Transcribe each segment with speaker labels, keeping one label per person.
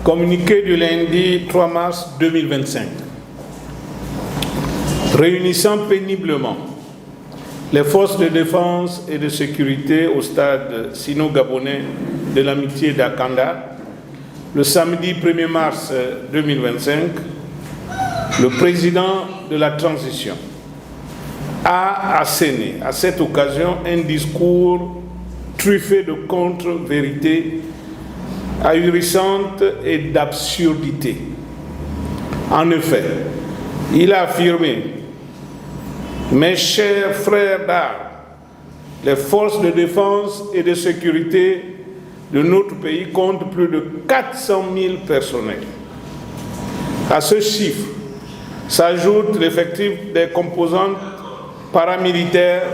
Speaker 1: Communiqué du lundi 3 mars 2025. Réunissant péniblement les forces de défense et de sécurité au stade sino-gabonais de l'amitié d'Akanda, le samedi 1er mars 2025, le président de la transition a asséné à cette occasion un discours truffé de contre-vérités ahurissantes et d'absurdités. En effet, il a affirmé: mes chers frères d'armes, les forces de défense et de sécurité de notre pays comptent plus de 400 000 personnels. À ce chiffre s'ajoute l'effectif des composantes paramilitaires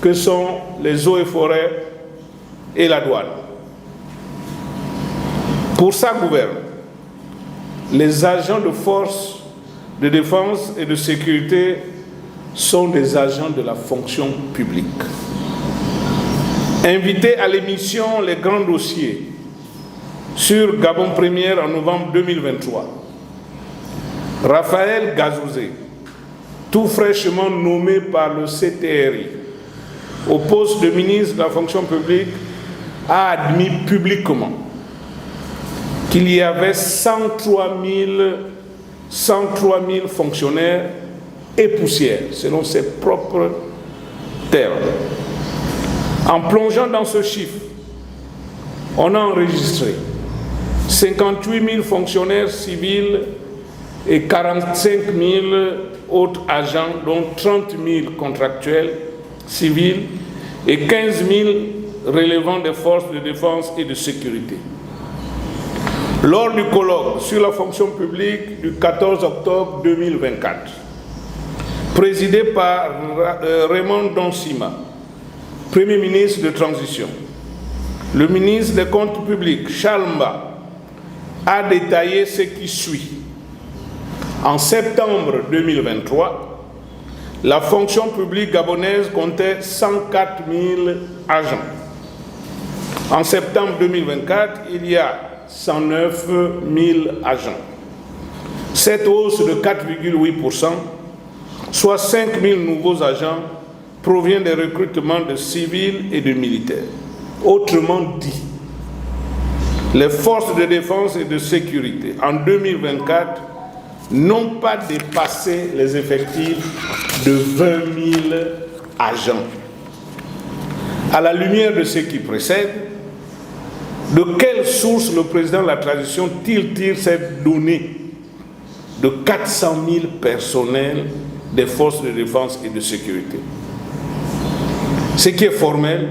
Speaker 1: que sont les eaux et forêts et la douane. Pour sa gouverne, les agents de force de défense et de sécurité sont des agents de la fonction publique. Invité à l'émission Les Grands Dossiers sur Gabon Première en novembre 2023, Raphaël Gazouzé, tout fraîchement nommé par le CTRI au poste de ministre de la fonction publique, a admis publiquement qu'il y avait 103 000 fonctionnaires et poussières, selon ses propres termes. En plongeant dans ce chiffre, on a enregistré 58 000 fonctionnaires civils et 45 000 autres agents, dont 30 000 contractuels civils et 15 000 relevant des forces de défense et de sécurité. Lors du colloque sur la fonction publique du 14 octobre 2024, présidé par Raymond Donsima, Premier ministre de transition, le ministre des Comptes publics, Charles Mba, a détaillé ce qui suit. En septembre 2023, la fonction publique gabonaise comptait 104 000 agents. En septembre 2024, il y a 109 000 agents. Cette hausse de 4,8%, soit 5 000 nouveaux agents, provient des recrutements de civils et de militaires. Autrement dit, les forces de défense et de sécurité en 2024 n'ont pas dépassé les effectifs de 20 000 agents. À la lumière de ce qui précède, de quelle source le président de la transition tire cette donnée de 400 000 personnels des forces de défense et de sécurité? Ce qui est formel,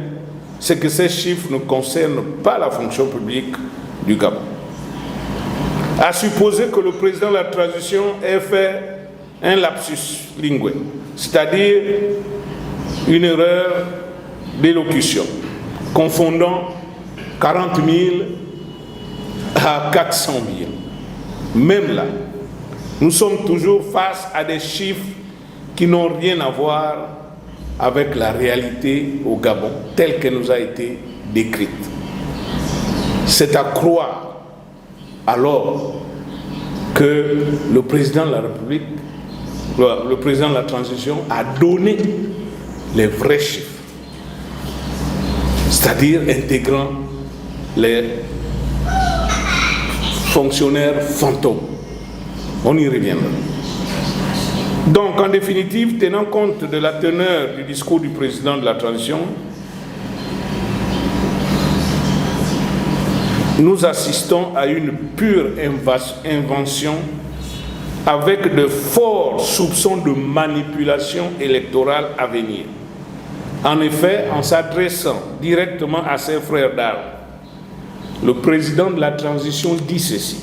Speaker 1: c'est que ces chiffres ne concernent pas la fonction publique du Gabon. À supposer que le président de la transition ait fait un lapsus lingué, c'est-à-dire une erreur d'élocution, confondant 40 000 à 400 000. Même là, nous sommes toujours face à des chiffres qui n'ont rien à voir avec la réalité au Gabon, telle qu'elle nous a été décrite. C'est à croire alors que le président de la République, le président de la transition a donné les vrais chiffres, c'est-à-dire intégrant les fonctionnaires fantômes. On y reviendra. Donc, en définitive, tenant compte de la teneur du discours du président de la transition, nous assistons à une pure invention avec de forts soupçons de manipulation électorale à venir. En effet, en s'adressant directement à ses frères d'armes, le président de la transition dit ceci: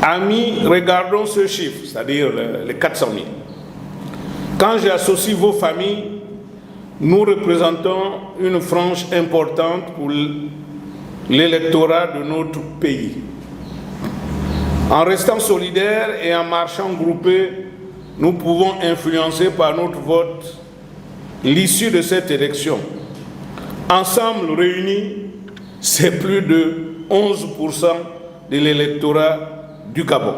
Speaker 1: amis, regardons ce chiffre, c'est-à-dire les 400 000. Quand j'associe vos familles, nous représentons une frange importante pour l'électorat de notre pays. En restant solidaires et en marchant groupés, nous pouvons influencer par notre vote l'issue de cette élection. Ensemble réunis, c'est plus de 11% de l'électorat du Gabon.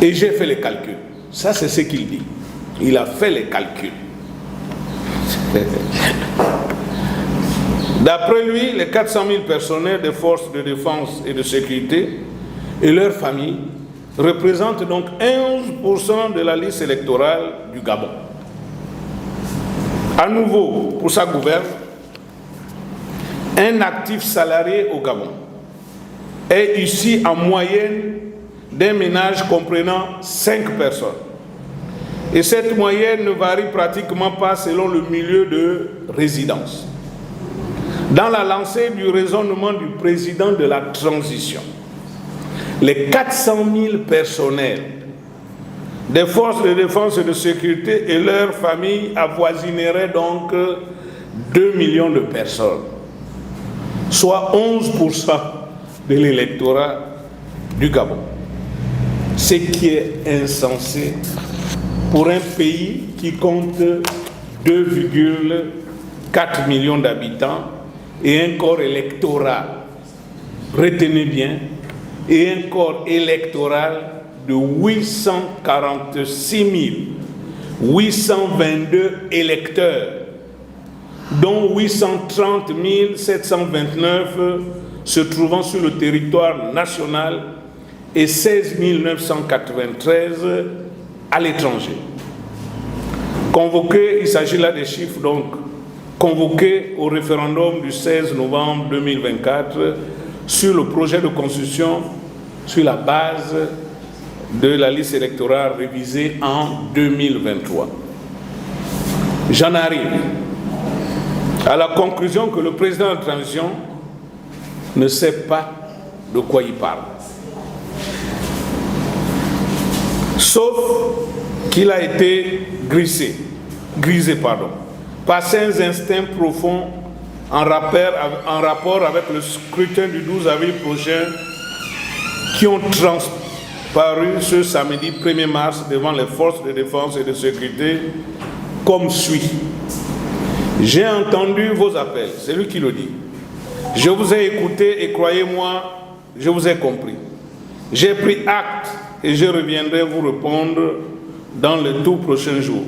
Speaker 1: Et j'ai fait les calculs. Ça, c'est ce qu'il dit. Il a fait les calculs. D'après lui, les 400 000 personnels des forces de défense et de sécurité et leurs familles représentent donc 11% de la liste électorale du Gabon. À nouveau, pour sa gouverne, un actif salarié au Gabon est ici en moyenne d'un ménage comprenant 5 personnes. Et cette moyenne ne varie pratiquement pas selon le milieu de résidence. Dans la lancée du raisonnement du président de la transition, les 400 000 personnels des forces de défense et de sécurité et leurs familles avoisineraient donc 2 millions de personnes, soit 11% de l'électorat du Gabon. Ce qui est insensé pour un pays qui compte 2,4 millions d'habitants et un corps électoral, retenez bien, et un corps électoral de 846 822 électeurs, dont 830 729 se trouvant sur le territoire national et 16 993 à l'étranger. Convoqués, il s'agit là des chiffres donc, convoqués au référendum du 16 novembre 2024 sur le projet de constitution sur la base de la liste électorale révisée en 2023. J'en arrive à la conclusion que le président de la transition ne sait pas de quoi il parle. Sauf qu'il a été grisé par ses instincts profonds en rapport avec le scrutin du 12 avril prochain qui ont transparu ce samedi 1er mars devant les forces de défense et de sécurité comme suit. J'ai entendu vos appels, c'est lui qui le dit. Je vous ai écouté et croyez-moi, je vous ai compris. J'ai pris acte et je reviendrai vous répondre dans les tout prochains jours.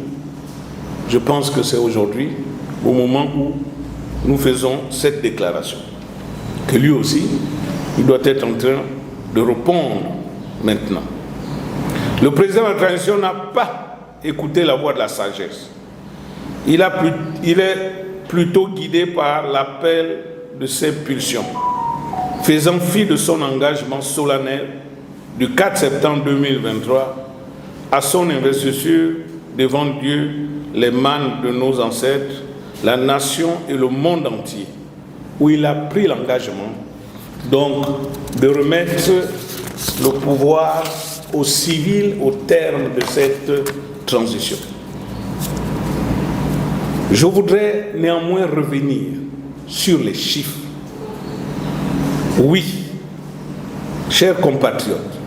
Speaker 1: Je pense que c'est aujourd'hui, au moment où nous faisons cette déclaration, que lui aussi, il doit être en train de répondre maintenant. Le président de la transition n'a pas écouté la voix de la sagesse. Il est plutôt guidé par l'appel de ses pulsions, faisant fi de son engagement solennel du 4 septembre 2023 à son investiture devant Dieu, les mânes de nos ancêtres, la nation et le monde entier, où il a pris l'engagement donc de remettre le pouvoir aux civils au terme de cette transition. Je voudrais néanmoins revenir sur les chiffres. Oui, chers compatriotes,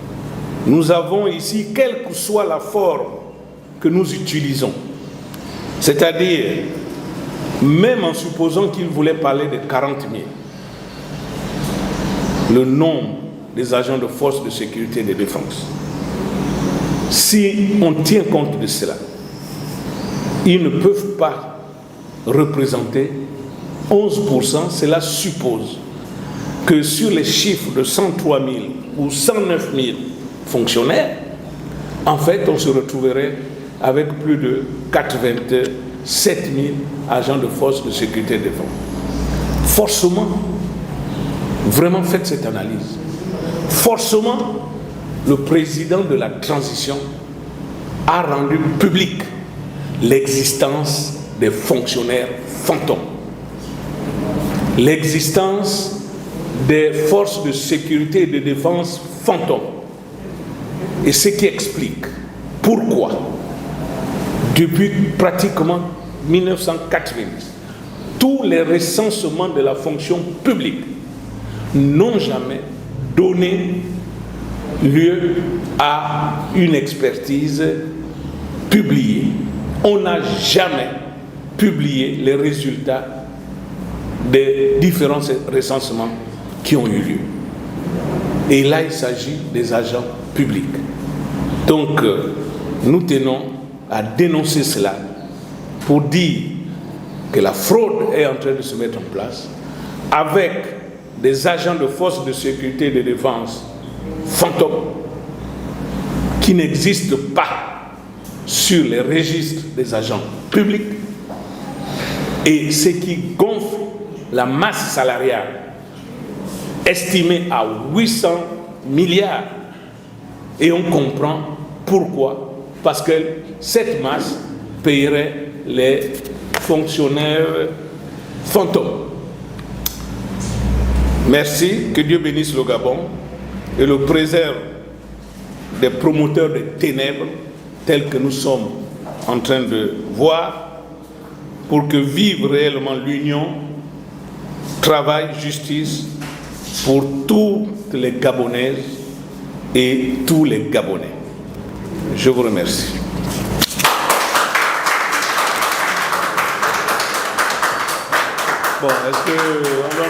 Speaker 1: nous avons ici, quelle que soit la forme que nous utilisons, c'est-à-dire, même en supposant qu'il voulait parler de 40 000, le nombre des agents de force de sécurité et de défense, si on tient compte de cela, ils ne peuvent pas représenter 11%. Cela suppose que sur les chiffres de 103 000 ou 109 000 fonctionnaires, en fait, on se retrouverait avec plus de 87 000 agents de force de sécurité et de défense. Forcément, vraiment faites cette analyse. Forcément, le président de la transition a rendu public l'existence des fonctionnaires fantômes, l'existence des forces de sécurité et de défense fantômes. Et ce qui explique pourquoi, depuis pratiquement 1990, tous les recensements de la fonction publique n'ont jamais donné lieu à une expertise publiée. On n'a jamais publié les résultats des différents recensements qui ont eu lieu. Et là, il s'agit des agents publics. Donc, nous tenons à dénoncer cela pour dire que la fraude est en train de se mettre en place avec des agents de forces de sécurité et de défense fantômes qui n'existent pas sur les registres des agents publics et ce qui gonfle la masse salariale estimée à 800 milliards. Et on comprend pourquoi. Parce que cette masse payerait les fonctionnaires fantômes. Merci, que Dieu bénisse le Gabon et le préserve des promoteurs des ténèbres tels que nous sommes en train de voir, pour que vive réellement l'union, travail, justice pour toutes les Gabonaises et tous les Gabonais. Je vous remercie. Bon, est-ce que